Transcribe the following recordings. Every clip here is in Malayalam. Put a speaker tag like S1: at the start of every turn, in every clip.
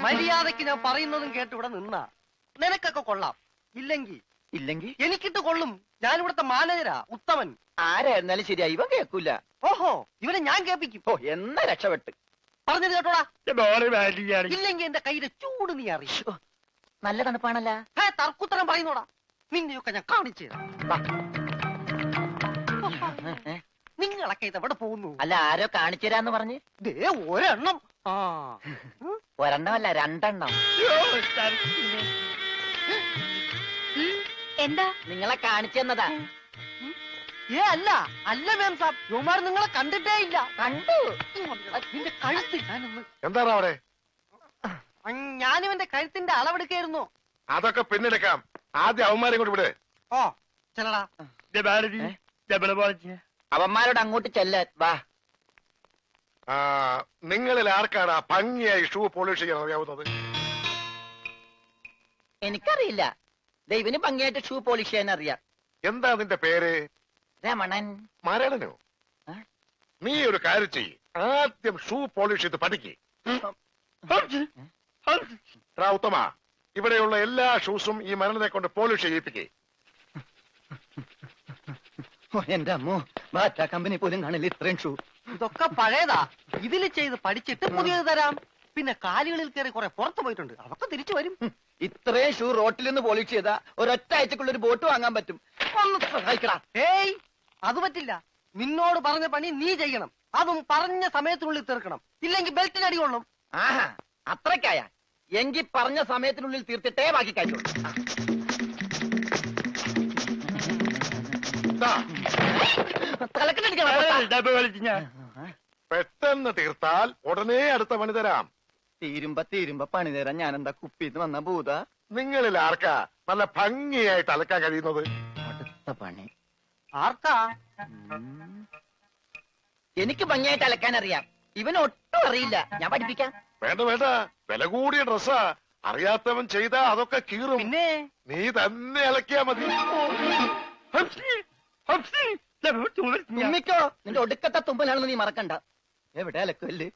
S1: മര്യാദക്ക് ഞാൻ പറയുന്നതും കേട്ട് ഇവിടെ നിന്നാ നിനക്കൊക്കെ കൊള്ളാം. ഇല്ലെങ്കിൽ എനിക്കിട്ട് കൊള്ളും. ഞാൻ ഇവിടുത്തെ മാനേജരാ, ഉത്തമൻ.
S2: ആരായിരുന്നാലും ശരിയാ, ഇവൻ കേൾക്കൂല.
S1: ഓഹോ, ഇവനെ ഞാൻ കേൾപ്പിക്കും.
S2: ഓ, എന്നാ രക്ഷപ്പെട്ട്.
S1: പറഞ്ഞത് കേട്ടോടാ. ഇല്ലെങ്കിൽ എന്റെ കയ്യിലെ ചൂട് നീ അറിയോ?
S2: നല്ല തണുപ്പാണല്ല.
S1: തർക്കുത്തരം പറയുന്നോടാ. നിന്നെയൊക്കെ ഞാൻ കാണിച്ചു തരാം. നിങ്ങളൊക്കെ ഇതെവിടെ പോകുന്നു?
S2: അല്ല, ആരോ കാണിച്ചു തരാന്ന് പറഞ്ഞ്.
S1: ദേ ഒരെണ്ണം.
S2: ഒരെണ്ണമല്ല, രണ്ടെണ്ണം.
S3: എന്താ?
S2: നിങ്ങളെ കാണിച്ചു തന്നതാ.
S1: അല്ല മാം സാബ്, യുമാർ നിങ്ങളെ കണ്ടിട്ടേ ഇല്ല.
S2: കണ്ടു.
S1: നിന്റെ കഴുത്ത് ഞാനൊന്ന്.
S4: എന്താണ് അവിടെ?
S1: ഞാനിവന്റെ കഴുത്തിന്റെ അളവെടുക്കായിരുന്നു.
S4: അതൊക്കെ പിന്നെടുക്കാം. ആദ്യം അവന്മാരെ കൊണ്ട് വിടെ.
S1: ഓ ചെല്ലടാ.
S2: അവന്മാരോട് അങ്ങോട്ട് ചെല്ലാൻ വാ.
S4: നിങ്ങളിൽ ആർക്കാണ് ഭംഗിയായി ഷൂ പോളിഷ് ചെയ്യാൻ അറിയാവുന്നത്?
S2: എനിക്കറിയില്ല. ദൈവന് ഭംഗിയായിട്ട് ഷൂ പോളിഷ് ചെയ്യാൻ അറിയാം.
S4: എന്താ നിന്റെ പേര്?
S2: രമണൻ.
S4: മരണനോ? നീ ഒരു കാര്യം ചെയ്യ്, ആദ്യം ഷൂ പോളിഷ് ചെയ്ത് പഠിക്ക്. ഉത്തമ, ഇവിടെയുള്ള എല്ലാ ഷൂസും ഈ മരണനെ കൊണ്ട് പോളിഷ് ചെയ്യിപ്പിക്കേ.
S2: എന്റെ അമ്മോ, ബാറ്റ കമ്പനി പോലും കാണില്ല ഇത്രയും ഷൂ.
S1: ഇതൊക്കെ പഴയതാ. ഇതില് ചെയ്ത് പഠിച്ചിട്ട് പുതിയത് തരാം. പിന്നെ കാലുകളിൽ കയറി കുറെ പുറത്തു പോയിട്ടുണ്ട്, അതൊക്കെ തിരിച്ചു വരും.
S2: ഇത്രയും ഷൂ റോട്ടിൽ നിന്ന് പോളിഷ് ചെയ്താ ഒരൊറ്റ ആഴ്ചക്കുള്ള ഒരു ബോട്ട് വാങ്ങാൻ പറ്റും. ഒന്ന് സഹായിക്കടാ.
S1: ഏയ്, അത് പറ്റില്ല. നിന്നോട് പറഞ്ഞ പണി നീ ചെയ്യണം. അതും പറഞ്ഞ സമയത്തിനുള്ളിൽ തീർക്കണം. ഇല്ലെങ്കിൽ ബെൽറ്റിന് അടി കൊള്ളും.
S2: ആഹാ, അത്രക്കായ എങ്കിൽ പറഞ്ഞ സമയത്തിനുള്ളിൽ തീർത്തിട്ടേ ബാക്കി കഴിച്ചു.
S4: പെട്ടെന്ന് തീർത്താൽ ഉടനെ അടുത്ത പണി തരാം.
S2: തീരുമ്പ പണി തരാൻ ഞാൻ എന്താ കുപ്പിന്ന് വന്ന ഭൂത?
S4: നിങ്ങളിൽ ആർക്കാ നല്ല ഭംഗിയായിട്ട് അലക്കാൻ കഴിയുന്നത്?
S2: അടുത്ത പണി
S1: ആർക്കാ?
S2: എനിക്ക് ഭംഗിയായിട്ട് അലക്കാൻ അറിയാം. ഇവന് ഒട്ടും അറിയില്ല. ഞാൻ പഠിപ്പിക്കാം.
S4: വേണ്ട, വില കൂടിയ ഡ്രസ്സാ. അറിയാത്തവൻ ചെയ്താ അതൊക്കെ കീറും.
S1: പിന്നെ
S4: നീ തന്നെ അലക്കിയാ മതി.
S2: തുമ്മിക്കോ, നിന്റെ ഒടുക്കത്തെ തുമ്പലാണെന്ന് നീ മറക്കണ്ട. എവിടെ അലക്കല്ലേ?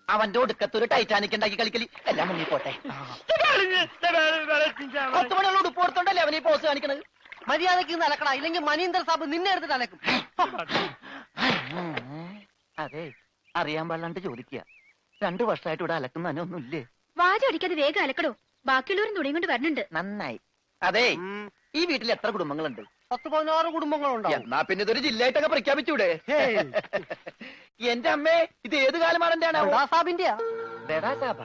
S2: അവന്റെ ഒടുക്കത്തൊരു ടൈറ്റാനിക് ഉണ്ടാക്കി കളിക്കലി. എല്ലാം മുങ്ങി പോട്ടെ. 10 മണിയുള്ള ഉടുപ്പ് കൊടുത്തോണ്ടല്ലേ അവനീ പോസ് കാണിക്കണത്.
S1: മര്യാദക്ക് ഇന്ന് അലക്കടാ, ഇല്ലെങ്കിൽ മനീന്ദർ സാബ് നിന്നെ എടുത്തിട്ട് അലക്കും.
S2: അതെ, അറിയാൻ പാടില്ലാണ്ട് ചോദിക്കുക. 2 വർഷമായിട്ട് ഇവിടെ അലക്കുന്നതിനൊന്നുമില്ലേ?
S3: വാചടിക്കാതെ വേഗം അലക്കടോ, ബാക്കിയുള്ളവരും തുണിയും കൊണ്ട് വരണുണ്ട്.
S2: നന്നായി. അതെ, ഈ വീട്ടിൽ എത്ര കുടുംബങ്ങളുണ്ട്?
S1: 10-16 കുടുംബങ്ങളുണ്ടാവും.
S2: എന്നാ പിന്നെ ഇതൊരു ജില്ലയായിട്ടൊക്കെ പ്രഖ്യാപിച്ചൂടെ? എന്റെ അമ്മേ, ഇത് ഏത് കാലമാടന്റെയാണ്?
S1: സാബിന്റെയാ.
S2: ബെഡാ സാബ?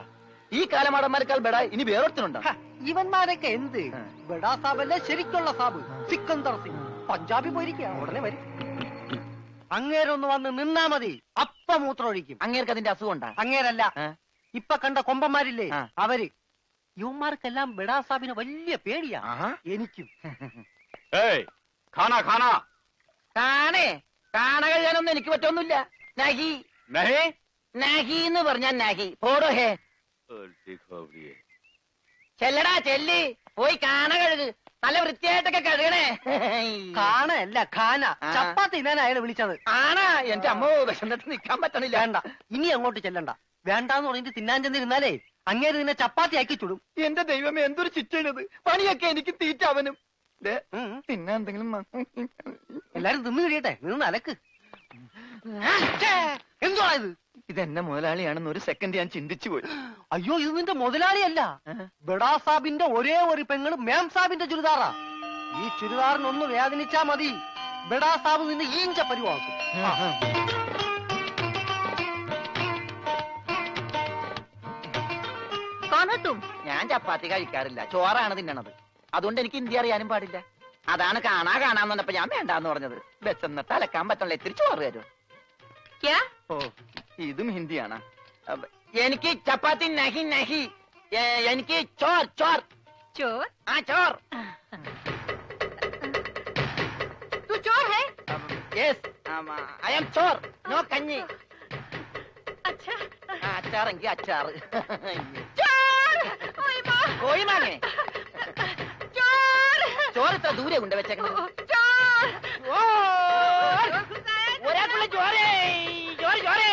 S2: ഈ കാലമാടന്മാരെക്കാൾ ബെഡ ഇനി വേറൊരുത്തനുണ്ടോ?
S1: ഇവന്മാരൊക്കെ എന്ത്? ബെഡാ സാബല്ലേ ശരിക്കുള്ള സാബ്, സിക്കന്ദർ സിംഗ്. പഞ്ചാബി പോയിരിക്കുക, ഉടനെ വരും. അങ്ങേരൊന്ന് വന്ന് നിന്നാ മതി, അപ്പ മൂത്രമൊഴിക്കും.
S2: അങ്ങേർക്ക് അതിന്റെ അസുഖം ഉണ്ടാ?
S1: അങ്ങേരല്ല, ഇപ്പൊ കണ്ട കൊമ്പന്മാരില്ലേ അവര്. യുവന്മാർക്കെല്ലാം ബെഡാ സാബിന് വലിയ പേടിയാ. എനിക്കും.
S2: കാണ കഴിയാനൊന്നും എനിക്ക് പറ്റൊന്നുമില്ല. നഹി നഹി എന്ന് പറഞ്ഞാ നഹി. പോടോ ഹേ. ചെല്ലടാ, ചെല്ലി പോയി കാണ കഴുക്. നല്ല വൃത്തിയായിട്ടൊക്കെ കഴുകണേ.
S1: കാണല്ല, ഖാന. ചപ്പാത്തി തിന്നാൻ അയാളെ വിളിച്ചത്.
S2: ആണാ? എന്റെ അമ്മോ, വിശന്നിട്ട് നിക്കാൻ പറ്റണില്ല.
S1: വേണ്ട, ഇനി അങ്ങോട്ട് ചെല്ലണ്ട. വേണ്ടാന്ന് പറഞ്ഞിട്ട് തിന്നാൻ ചെന്നിരുന്നാലേ അങ്ങേര് നിന്നെ ചപ്പാത്തി ആക്കി ചുടും.
S2: എന്റെ ദൈവമേ, എന്തൊരു ചിറ്റണത്. പണിയൊക്കെ എനിക്ക് തീറ്റ അവനും. പിന്നെ എന്തെങ്കിലും
S1: എല്ലാരും തിന്നു കഴിയട്ടെ, നിന്ന് അലക്ക്. എന്തുവാ ഇത്?
S2: ഇതെന്നെ മുതലാളിയാണെന്ന് ഒരു സെക്കൻഡ് ഞാൻ ചിന്തിച്ചു പോയി.
S1: അയ്യോ, ഇത് നിന്റെ മുതലാളിയല്ല. ബെഡാ സാബിന്റെ ഒരേ ഒരു പെങ്ങള് മേം സാബിന്റെ ചുരിദാറാ. ഈ ചുരിദാറിനൊന്ന് വേദനിച്ചാ മതി, ബെഡാ സാബ് നിന്നെ ഈഞ്ച പരിവാക്കും.
S2: ഞാൻ ചപ്പാത്തി കഴിക്കാറില്ല, ചോറാണ് തിന്നണത്. അതുകൊണ്ട് എനിക്ക് ഹിന്ദി അറിയാനും പാടില്ല. അതാണ് കാണാന്ന് പറഞ്ഞപ്പോ ഞാൻ വേണ്ടാന്ന് പറഞ്ഞത്. ബെച്ചെന്നിട്ട് അലക്കാൻ പറ്റണല്ലോ, ഇത്തിരി ചോറ് തരും. ഓ, ഇതും ഹിന്ദിയാണ്. എനിക്ക് ചപ്പാത്തി നഹി നഹി, എനിക്ക് ചോർ ചോർ
S3: ചോർ.
S2: ആ ചോർ. Yes, I am Chor, no കഞ്ഞി. അച്ചാറെങ്കിൽ അച്ചാറ്. കോഴി മാങ്ങേ ചോറ് ഇത്ര ദൂരെ കൊണ്ട് വെച്ചേക്കണത്. ഒരാൾക്കുള്ള ചോറ് ചോറ് ചോറ്.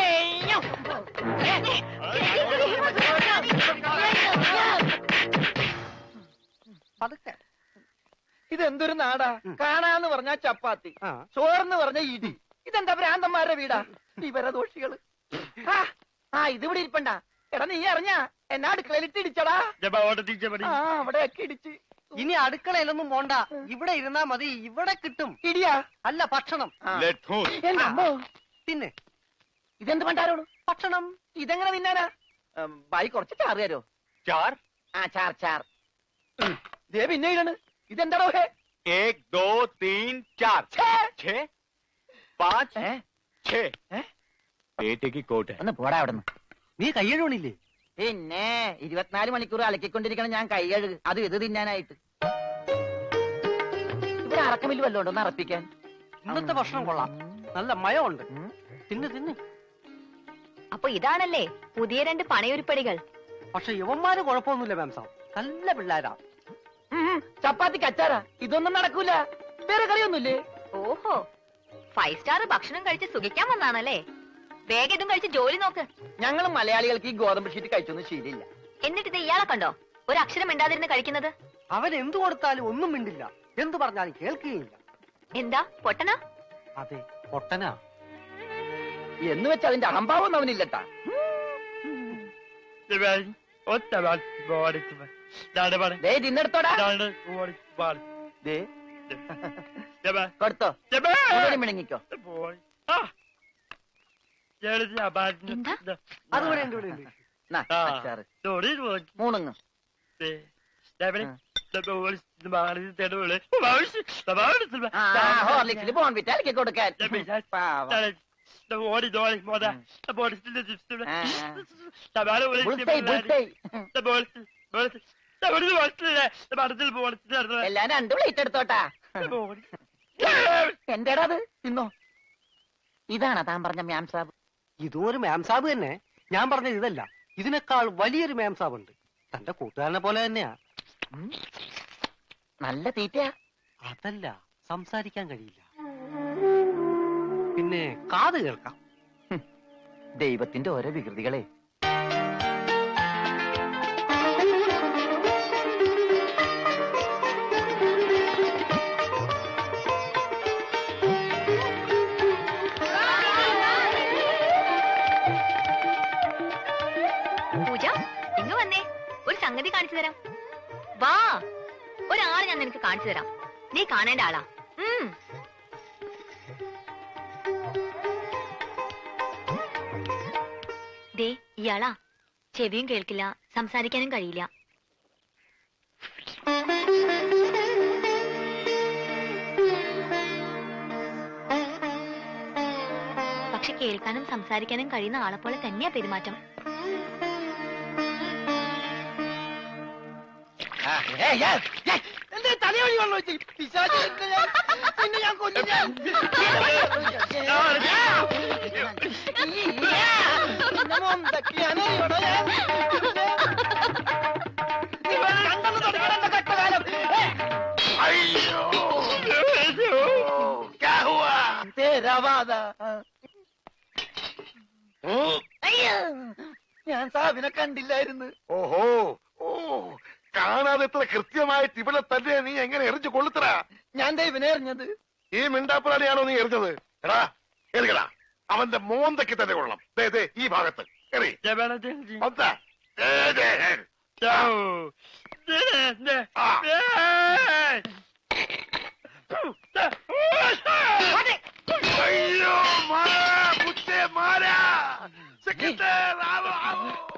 S1: പതുക്കെ.
S2: ഇതെന്തൊരു നാടാ? കാണാന്ന് പറഞ്ഞാ ചപ്പാത്തി, ചോറെന്ന് പറഞ്ഞ ഇടി. ഇതെന്താ ഭ്രാന്തന്മാരുടെ വീടാ? വിവരദോഷികള്. ഇതിവിടെ ഇരിപ്പണ്ട. എടാ നീ അറിഞ്ഞാ എന്നാ അടുക്കളയിലിട്ട് ഇടിച്ചടാ? അവിടെയൊക്കെ ഇടിച്ച്.
S1: ഇനി അടുക്കളയിലൊന്നും പോണ്ട, ഇവിടെ ഇരുന്നാ മതി. ഇവിടെ കിട്ടും.
S2: ഇടിയാ?
S1: അല്ല, ഭക്ഷണം. പിന്നെ
S2: ഇതെന്ത് പണ്ടാരോളൂ?
S1: ഭക്ഷണം.
S2: ഇതെങ്ങനെ തിന്നാനാ? ബായി കുറച്ച് ചാറ് തരോ?
S4: चार
S2: ചാർ ചാർ. ദേ പിന്നെ ഇതാണ്. ഇതെന്താടോ?
S4: 1 2 3 4 6 5 6 बेटे की कोट है.
S2: ഒന്ന് പോടാ അവിടെ നിന്ന്.
S1: നീ കയ്യഴുണില്ലേ?
S2: പിന്നെ 24 മണിക്കൂർ അലക്കിക്കൊണ്ടിരിക്കണം ഞാൻ കൈകഴുകു. അത് ഇത് തിന്നാനായിട്ട്. ഇവിടെ അറക്കമില്ല വല്ലോ ഉണ്ടോ ഒന്ന് അറപ്പിക്കാൻ?
S1: ഇന്നത്തെ ഭക്ഷണം കൊള്ളാം, നല്ല മയമുണ്ട്. തിന്ന് തിന്ന്.
S3: അപ്പൊ ഇതാണല്ലേ പുതിയ 2 പണയൊരുപ്പടികൾ.
S1: പക്ഷെ യുവന്മാര് കുഴപ്പമൊന്നുമില്ല മാം സാബ്, നല്ല പിള്ളേരാ.
S2: ചപ്പാത്തിക്ക് അച്ചാറാ? ഇതൊന്നും നടക്കൂല. വേറെ കറിയൊന്നുമില്ലേ?
S3: ഓഹോ, 5 സ്റ്റാർ ഭക്ഷണം കഴിച്ച് സുഖിക്കാൻ വന്നാണല്ലേ? വേഗം ഇതും കഴിച്ച് ജോലി നോക്ക്.
S2: ഞങ്ങൾ മലയാളികൾക്ക് ഈ ഗോതമ്പ് ഷീറ്റ് കഴിച്ചൊന്നും ശീലില്ല.
S3: എന്നിട്ട് ഇത് ഇയാളെ കണ്ടോ ഒരു അക്ഷരം മിണ്ടാതിരുന്ന് കഴിക്കുന്നത്?
S1: അവൻ എന്തു കൊടുത്താലും ഒന്നും മിണ്ടില്ല, എന്തു പറഞ്ഞാലും കേൾക്കുകയില്ല.
S3: എന്താ പൊട്ടനാ?
S1: അതെ, പൊട്ടനാ.
S2: എന്ന് വെച്ചാൽ അതിന്റെ അഹംഭാവം അവനില്ലട്ടാ. തിന്നെടുത്തോടാ. കൊടുത്തോ, മിണങ്ങിക്കോ.
S3: എന്താ?
S1: അതുപോലെ ഉണ്ട്, ഇവിടെ ഉണ്ട്.
S2: മൂണുങ്ങ്. ഹോർലിക്സിൽ ബോൺവിറ്റ അലക്കി കൊടുക്കാൻ. എല്ലാം 2 പ്ലേറ്റ് എടുത്തോട്ടാ. എന്റെടാ അത്? തിന്നോ. ഇതാണോ താൻ പറഞ്ഞ മാം സാബ്?
S1: ഇതും ഒരു മാം സാബ് തന്നെ. ഞാൻ പറഞ്ഞത് ഇതല്ല, ഇതിനേക്കാൾ വലിയൊരു മാം സാബ് ഉണ്ട്. തന്റെ കൂട്ടുകാരനെ പോലെ തന്നെയാ.
S2: നല്ല തീറ്റയാ.
S1: അതല്ല, സംസാരിക്കാൻ കഴിയില്ല, പിന്നെ കാത് കേൾക്കാം.
S2: ദൈവത്തിന്റെ ഓരോ വികൃതികളെ.
S3: പൂജ, ഇങ്ങ് വന്നേ, ഒരു സംഗതി കാണിച്ചു തരാം. വാ, ഒരാളെ ഞാൻ നിനക്ക് കാണിച്ചു തരാം. നീ കാണേണ്ട ആളാ. ദേ ഇയാളാ. ചെവിയും കേൾക്കില്ല, സംസാരിക്കാനും കഴിയില്ല. പക്ഷെ കേൾക്കാനും സംസാരിക്കാനും കഴിയുന്ന ആളെ പോലെ തന്നെയാ പെരുമാറ്റം.
S2: തലയോടി വെള്ളം വെച്ച് പിന്നെ ഞാൻ കൊല്ലും. ഞാൻ സാബിനെ കണ്ടില്ലായിരുന്നു.
S4: ഓഹോ, ഓ, കാണാതെ എത്ര കൃത്യമായിട്ട് ഇവിടെ തന്നെ നീ എങ്ങനെ എറിഞ്ഞു കൊള്ളുത്തറ?
S2: ഞാൻ ദൈവനെ എറിഞ്ഞത്.
S4: ഈ മിണ്ടാപ്പുറാണിയാണോ നീ എറിഞ്ഞത്? എടാ എറിയടാ, അവന്റെ മോന്തയ്ക്ക് തന്നെ കൊള്ളണം. ഈ ഭാഗത്ത് എറി. അയ്യോ, മാറാ, മാറാ. സെക്രട്ടറി